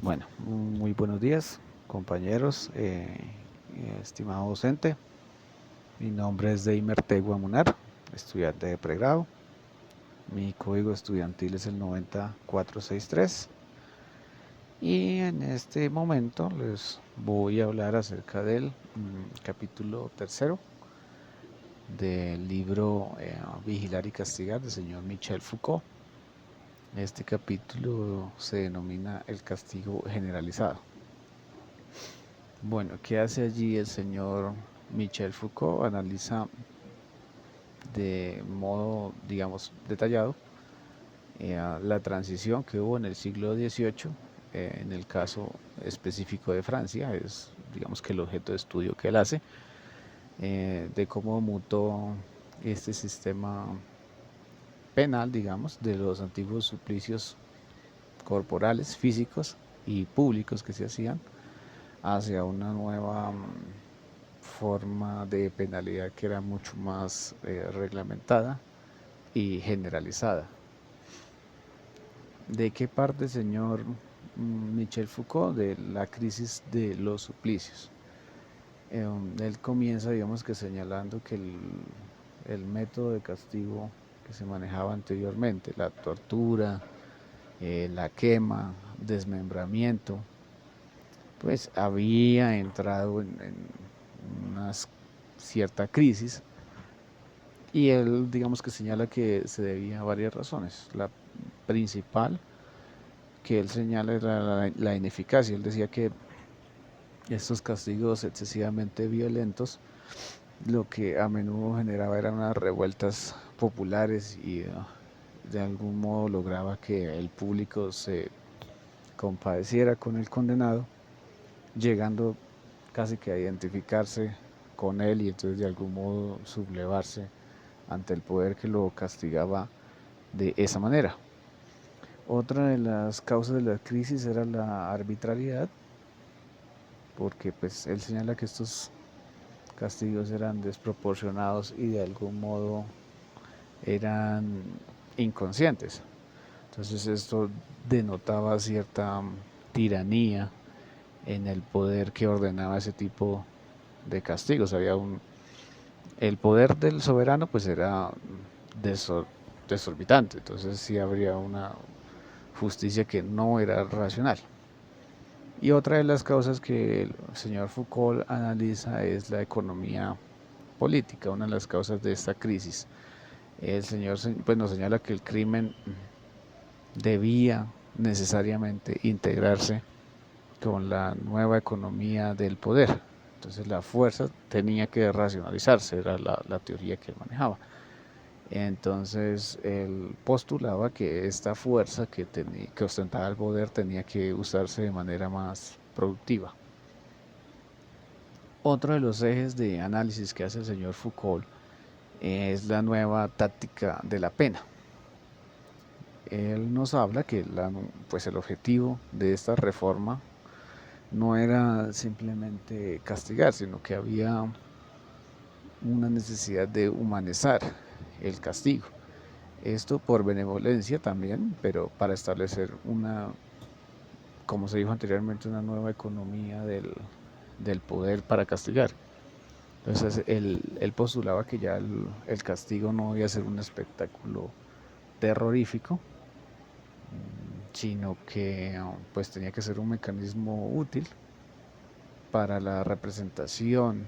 Bueno, muy buenos días, compañeros, estimado docente. Mi nombre es Deimer Tegua Munar, estudiante de pregrado. Mi código estudiantil es el 9463. Y en este momento les voy a hablar acerca del capítulo tercero del libro Vigilar y Castigar del señor Michel Foucault. Este capítulo se denomina el castigo generalizado. Bueno, ¿qué hace allí el señor Michel Foucault? Analiza de modo, digamos, detallado la transición que hubo en el siglo XVIII, en el caso específico de Francia, es, digamos, que el objeto de estudio que él hace, de cómo mutó este sistema penal, digamos, de los antiguos suplicios corporales, físicos y públicos que se hacían hacia una nueva forma de penalidad que era mucho más reglamentada y generalizada. ¿De qué parte, señor Michel Foucault? De la crisis de los suplicios. Él comienza, digamos, que señalando que el método de castigo que se manejaba anteriormente, la tortura, la quema, desmembramiento, pues había entrado en una cierta crisis. Y él, digamos, que señala que se debía a varias razones. La principal que él señala era la ineficacia. Él decía que estos castigos excesivamente violentos lo que a menudo generaba eran unas revueltas populares y de algún modo lograba que el público se compadeciera con el condenado, llegando casi que a identificarse con él y entonces de algún modo sublevarse ante el poder que lo castigaba de esa manera. Otra de las causas de la crisis era la arbitrariedad, porque pues él señala que estos castigos eran desproporcionados y de algún modo eran inconscientes. Entonces esto denotaba cierta tiranía en el poder que ordenaba ese tipo de castigos. El poder del soberano pues era desorbitante, entonces sí habría una justicia que no era racional. Y otra de las causas que el señor Foucault analiza es la economía política, una de las causas de esta crisis. El señor pues, nos señala que el crimen debía necesariamente integrarse con la nueva economía del poder. Entonces la fuerza tenía que racionalizarse, era la teoría que él manejaba. Entonces él postulaba que esta fuerza que ostentaba el poder tenía que usarse de manera más productiva. Otro de los ejes de análisis que hace el señor Foucault es la nueva táctica de la pena. Él nos habla que pues el objetivo de esta reforma no era simplemente castigar, sino que había una necesidad de humanizar el castigo. Esto por benevolencia también, pero para establecer como se dijo anteriormente, una nueva economía del poder para castigar. Entonces él postulaba que ya el castigo no debía ser un espectáculo terrorífico, sino que pues tenía que ser un mecanismo útil para la representación,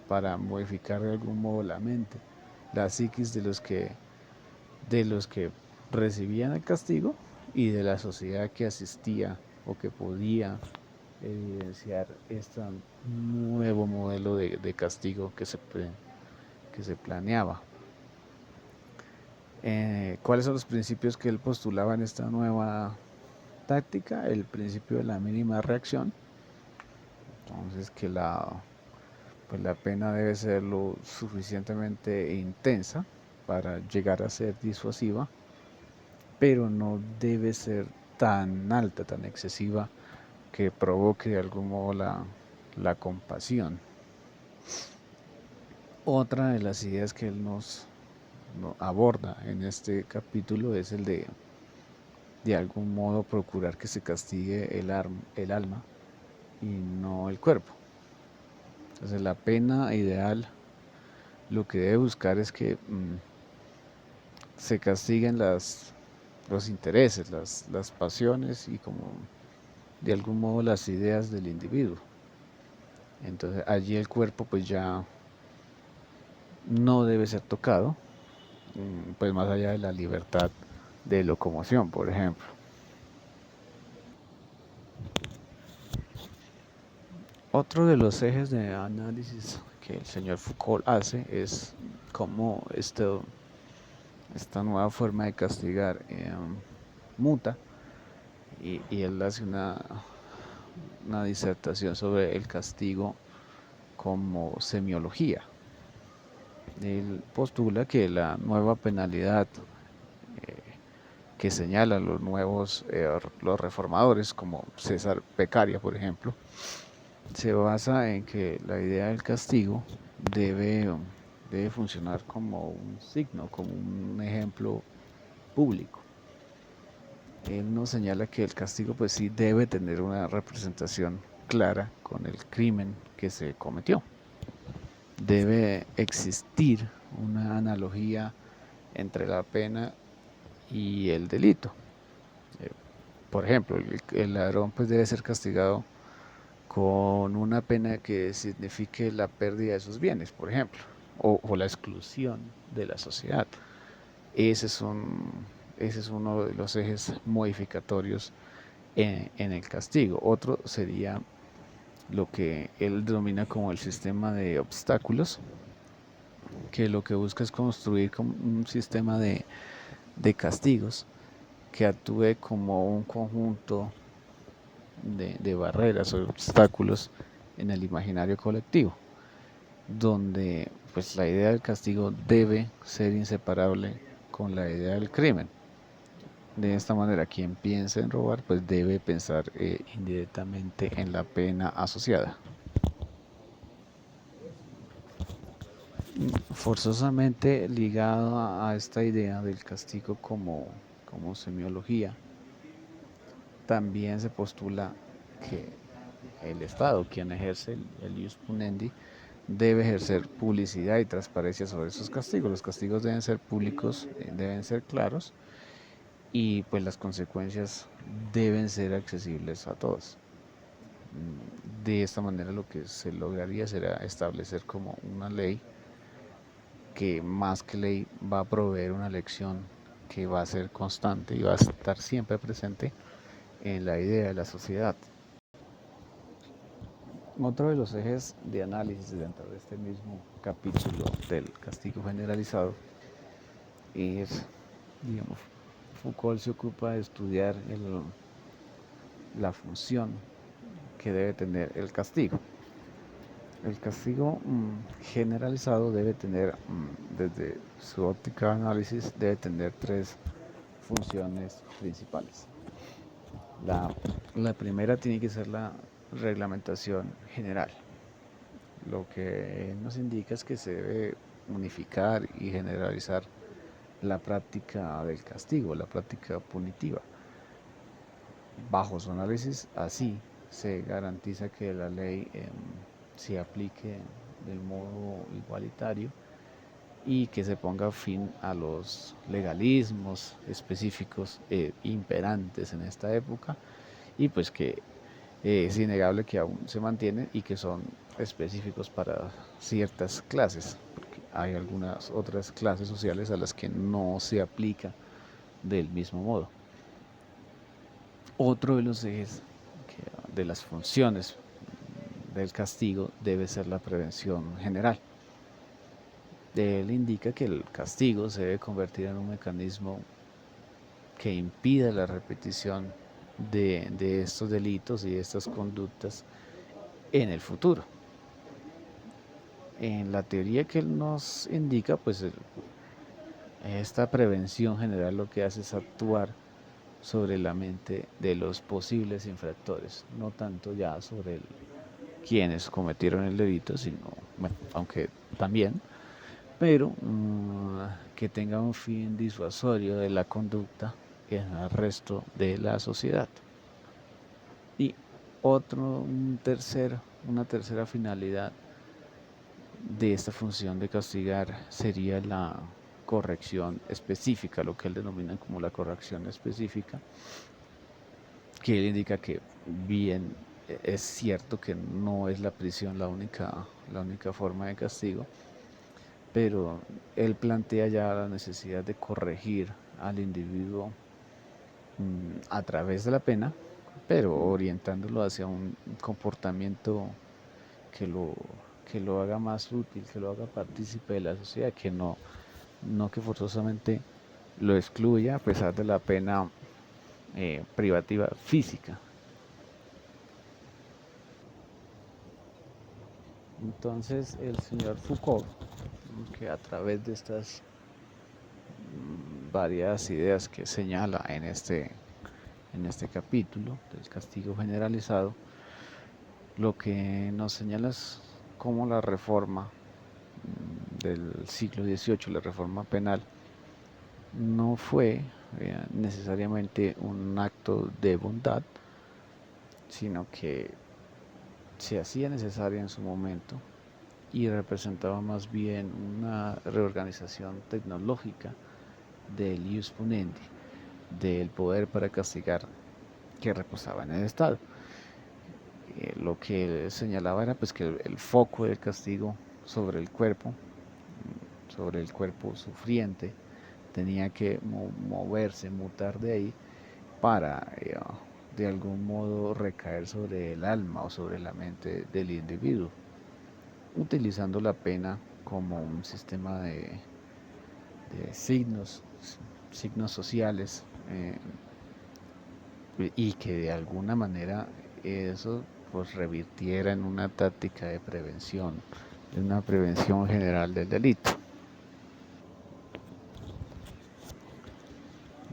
para modificar de algún modo la mente, la psiquis de los que recibían el castigo y de la sociedad que asistía o que podía evidenciar este nuevo modelo de castigo que se planeaba. ¿Cuáles son los principios que él postulaba en esta nueva táctica? El principio de la mínima reacción. Entonces que pues la pena debe ser lo suficientemente intensa para llegar a ser disuasiva, pero no debe ser tan alta, tan excesiva, que provoque de algún modo la compasión. Otra de las ideas que él nos aborda en este capítulo es el de de algún modo procurar que se castigue el alma y no el cuerpo. Entonces la pena ideal lo que debe buscar es que se castiguen los intereses, las pasiones y como de algún modo las ideas del individuo. Entonces allí el cuerpo pues ya no debe ser tocado, pues más allá de la libertad de locomoción, por ejemplo. Otro de los ejes de análisis que el señor Foucault hace es cómo esta nueva forma de castigar muta, y él hace una disertación sobre el castigo como semiología. Él postula que la nueva penalidad que señalan los reformadores, como César Beccaria, por ejemplo, se basa en que la idea del castigo debe funcionar como un signo, como un ejemplo público. Él nos señala que el castigo pues sí debe tener una representación clara con el crimen que se cometió. Debe existir una analogía entre la pena y el delito. Por ejemplo, el ladrón pues debe ser castigado con una pena que signifique la pérdida de sus bienes, por ejemplo, o la exclusión de la sociedad. Ese es, ese es uno de los ejes modificatorios en el castigo. Otro sería lo que él denomina como el sistema de obstáculos, que lo que busca es construir como un sistema de castigos que actúe como un conjunto de barreras o obstáculos en el imaginario colectivo, donde pues la idea del castigo debe ser inseparable con la idea del crimen. De esta manera, quien piensa en robar pues debe pensar indirectamente en la pena asociada. Forzosamente ligado a esta idea del castigo como semiología, también se postula que el Estado, quien ejerce el ius punendi, debe ejercer publicidad y transparencia sobre esos castigos. Los castigos deben ser públicos, deben ser claros, y pues las consecuencias deben ser accesibles a todos. De esta manera lo que se lograría será establecer como una ley que más que ley va a proveer una lección que va a ser constante y va a estar siempre presente en la idea de la sociedad. Otro de los ejes de análisis dentro de este mismo capítulo del castigo generalizado es, digamos, Foucault se ocupa de estudiar la función que debe tener el castigo. El castigo generalizado debe tener, desde su óptica de análisis, debe tener tres funciones principales. La primera tiene que ser la reglamentación general. Lo que nos indica es que se debe unificar y generalizar la práctica del castigo, la práctica punitiva. Bajo su análisis, así se garantiza que la ley se aplique del modo igualitario y que se ponga fin a los legalismos específicos imperantes en esta época, y pues que es innegable que aún se mantienen y que son específicos para ciertas clases, porque hay algunas otras clases sociales a las que no se aplica del mismo modo. Otro de los ejes de las funciones del castigo debe ser la prevención general. Él indica que el castigo se debe convertir en un mecanismo que impida la repetición de estos delitos y de estas conductas en el futuro. En la teoría que él nos indica, pues esta prevención general lo que hace es actuar sobre la mente de los posibles infractores, no tanto ya sobre quienes cometieron el delito, sino, bueno, aunque también, pero que tenga un fin disuasorio de la conducta en el resto de la sociedad. Y una tercera finalidad de esta función de castigar sería la corrección específica, lo que él denomina como la corrección específica, que él indica que bien es cierto que no es la prisión la única forma de castigo, pero él plantea ya la necesidad de corregir al individuo a través de la pena, pero orientándolo hacia un comportamiento que lo, que lo haga más útil, que lo haga partícipe de la sociedad, que no que forzosamente lo excluya a pesar de la pena privativa física. Entonces el señor Foucault, que a través de estas varias ideas que señala en este capítulo del castigo generalizado, lo que nos señala es cómo la reforma del siglo XVIII, la reforma penal, no fue necesariamente un acto de bondad, sino que se hacía necesaria en su momento y representaba más bien una reorganización tecnológica del ius punendi, del poder para castigar que reposaba en el Estado. Lo que señalaba era pues que el foco del castigo sobre sobre el cuerpo sufriente, tenía que moverse, mutar de ahí para de algún modo recaer sobre el alma o sobre la mente del individuo, utilizando la pena como un sistema de signos sociales, y que de alguna manera eso pues revirtiera en una táctica de prevención, en una prevención general del delito.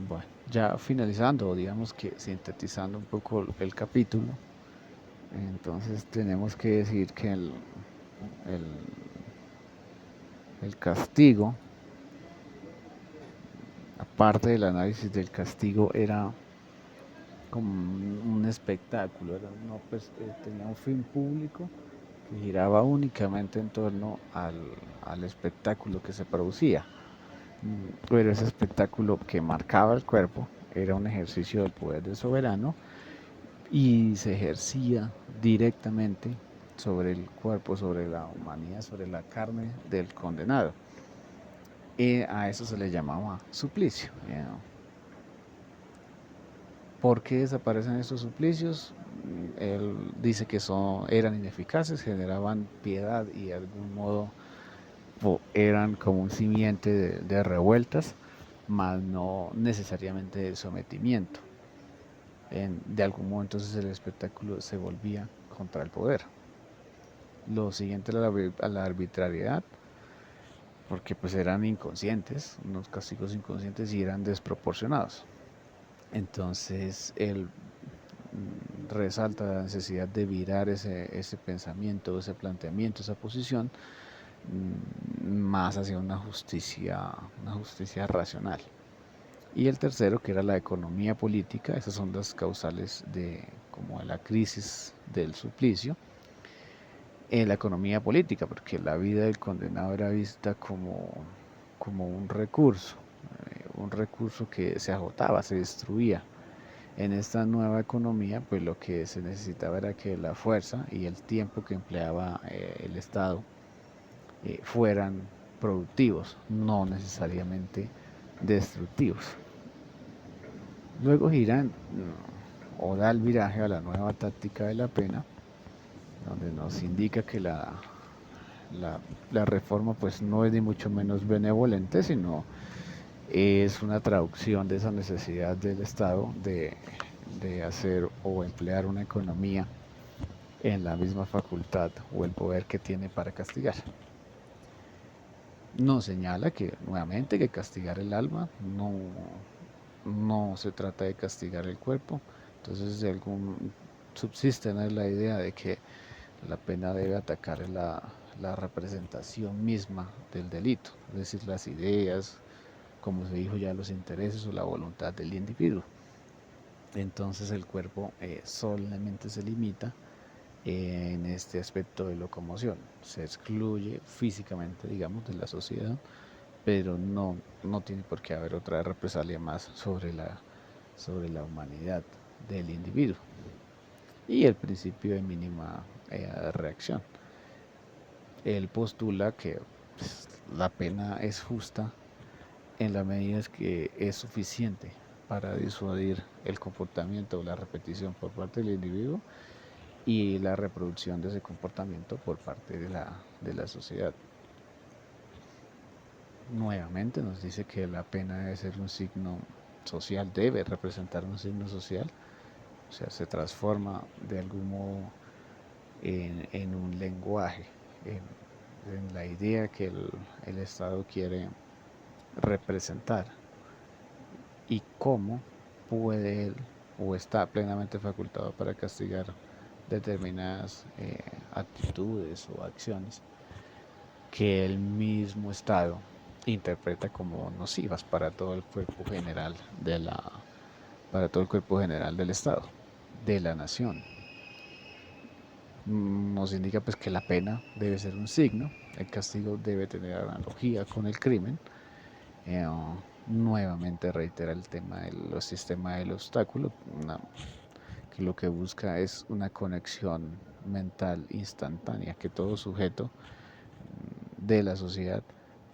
Bueno, ya finalizando, digamos que sintetizando un poco el capítulo, entonces tenemos que decir que el, el castigo, aparte del análisis del castigo, era como un espectáculo, pues, tenía un fin público que giraba únicamente en torno al espectáculo que se producía. Pero ese espectáculo que marcaba el cuerpo era un ejercicio del poder del soberano y se ejercía directamente sobre el cuerpo, sobre la humanidad, sobre la carne del condenado. Y a eso se le llamaba suplicio. ¿Por qué desaparecen estos suplicios? Él dice que eran ineficaces, generaban piedad y de algún modo eran como un simiente de revueltas, mas no necesariamente de sometimiento. De algún modo entonces el espectáculo se volvía contra el poder. Lo siguiente a la arbitrariedad, porque pues eran inconscientes, unos castigos inconscientes y eran desproporcionados. Entonces él resalta la necesidad de virar ese pensamiento, ese planteamiento, esa posición más hacia una justicia racional. Y el tercero, que era la economía política, esas son las causales de como la crisis del suplicio. La economía política, porque la vida del condenado era vista como un recurso que se agotaba, se destruía. En esta nueva economía, pues lo que se necesitaba era que la fuerza y el tiempo que empleaba el Estado fueran productivos, no necesariamente destructivos. Luego giran o da el viraje a la nueva táctica de la pena, donde nos indica que la reforma pues no es ni mucho menos benevolente, sino es una traducción de esa necesidad del Estado de hacer o emplear una economía en la misma facultad o el poder que tiene para castigar. Nos señala que nuevamente que castigar el alma no se trata de castigar el cuerpo, entonces subsiste la idea de que la pena debe atacar la representación misma del delito, es decir, las ideas, como se dijo ya, los intereses o la voluntad del individuo. Entonces el cuerpo solamente se limita en este aspecto de locomoción, se excluye físicamente, digamos, de la sociedad, pero no tiene por qué haber otra represalia más sobre la humanidad del individuo. Y el principio de mínima reacción. Él postula que pues, la pena es justa en la medida que es suficiente para disuadir el comportamiento o la repetición por parte del individuo y la reproducción de ese comportamiento por parte de la sociedad. Nuevamente nos dice que la pena debe ser un signo social, debe representar un signo social, o sea, se transforma de algún modo en un lenguaje, en la idea que el Estado quiere representar y cómo puede él o está plenamente facultado para castigar determinadas actitudes o acciones que el mismo Estado interpreta como nocivas para todo el cuerpo general para todo el cuerpo general del Estado, de la nación. Nos indica pues que la pena debe ser un signo, el castigo debe tener analogía con el crimen. Eh, Nuevamente reitera el tema del sistema del obstáculo, que lo que busca es una conexión mental instantánea, que todo sujeto de la sociedad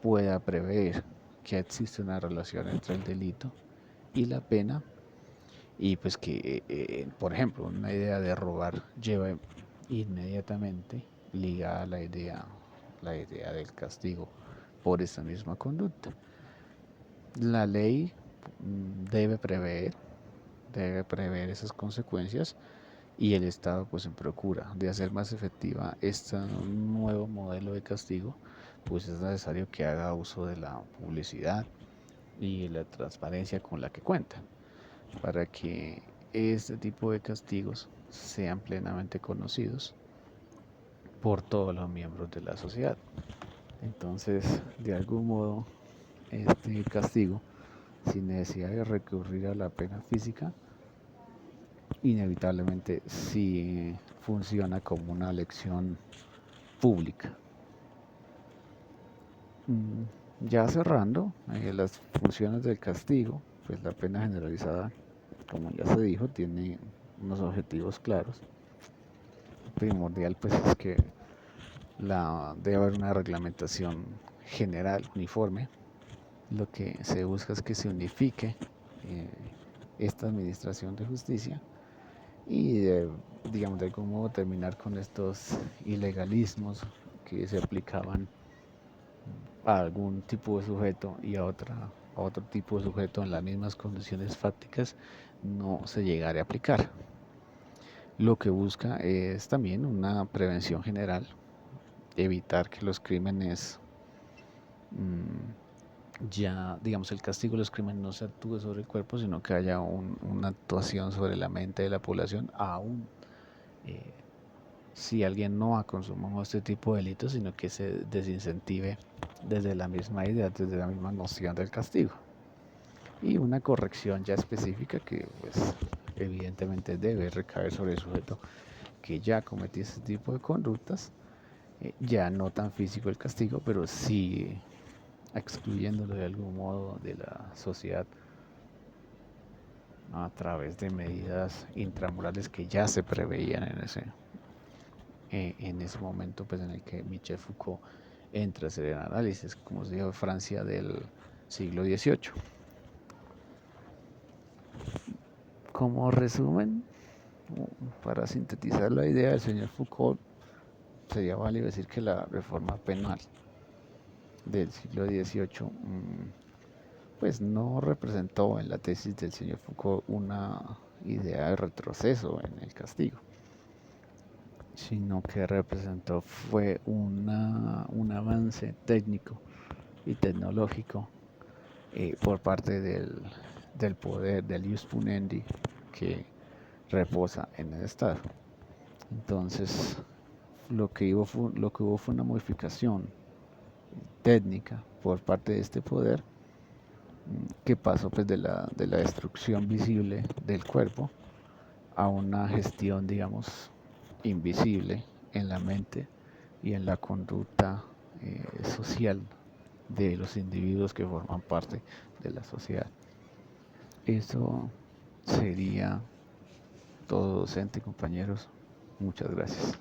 pueda prever que existe una relación entre el delito y la pena, y pues que, por ejemplo, una idea de robar lleva inmediatamente ligada a la idea del castigo por esa misma conducta. La ley debe prever esas consecuencias y el Estado pues en procura de hacer más efectiva este nuevo modelo de castigo, pues es necesario que haga uso de la publicidad y la transparencia con la que cuenta, para que este tipo de castigos sean plenamente conocidos por todos los miembros de la sociedad. Entonces, de algún modo, este castigo, sin necesidad de recurrir a la pena física, inevitablemente sí funciona como una lección pública. Ya cerrando, las funciones del castigo, pues la pena generalizada, como ya se dijo, tiene unos objetivos claros. Primordial pues es que debe haber una reglamentación general, uniforme. Lo que se busca es que se unifique esta administración de justicia y digamos de algún modo terminar con estos ilegalismos que se aplicaban a algún tipo de sujeto y a otro tipo de sujeto en las mismas condiciones fácticas no se llegare a aplicar. Lo que busca es también una prevención general, evitar que los crímenes, ya digamos el castigo de los crímenes no se actúe sobre el cuerpo, sino que haya una actuación sobre la mente de la población, aún si alguien no ha consumado este tipo de delitos, sino que se desincentive desde la misma idea, desde la misma noción del castigo. Y una corrección ya específica que pues evidentemente debe recaer sobre el sujeto que ya cometió este tipo de conductas, ya no tan físico el castigo, pero sí excluyéndolo de algún modo de la sociedad a través de medidas intramurales que ya se preveían en ese momento pues en el que Michel Foucault entra a hacer el análisis, como se dijo, Francia del siglo XVIII. Como resumen, para sintetizar la idea del señor Foucault, sería válido decir que la reforma penal del siglo XVIII pues no representó en la tesis del señor Foucault una idea de retroceso en el castigo, sino que representó fue un avance técnico y tecnológico por parte del poder del ius puniendi que reposa en el Estado. Entonces, lo que hubo fue una modificación técnica por parte de este poder que pasó pues de la destrucción visible del cuerpo a una gestión, digamos, invisible en la mente y en la conducta social de los individuos que forman parte de la sociedad. Eso sería todo, docente, compañeros. Muchas gracias.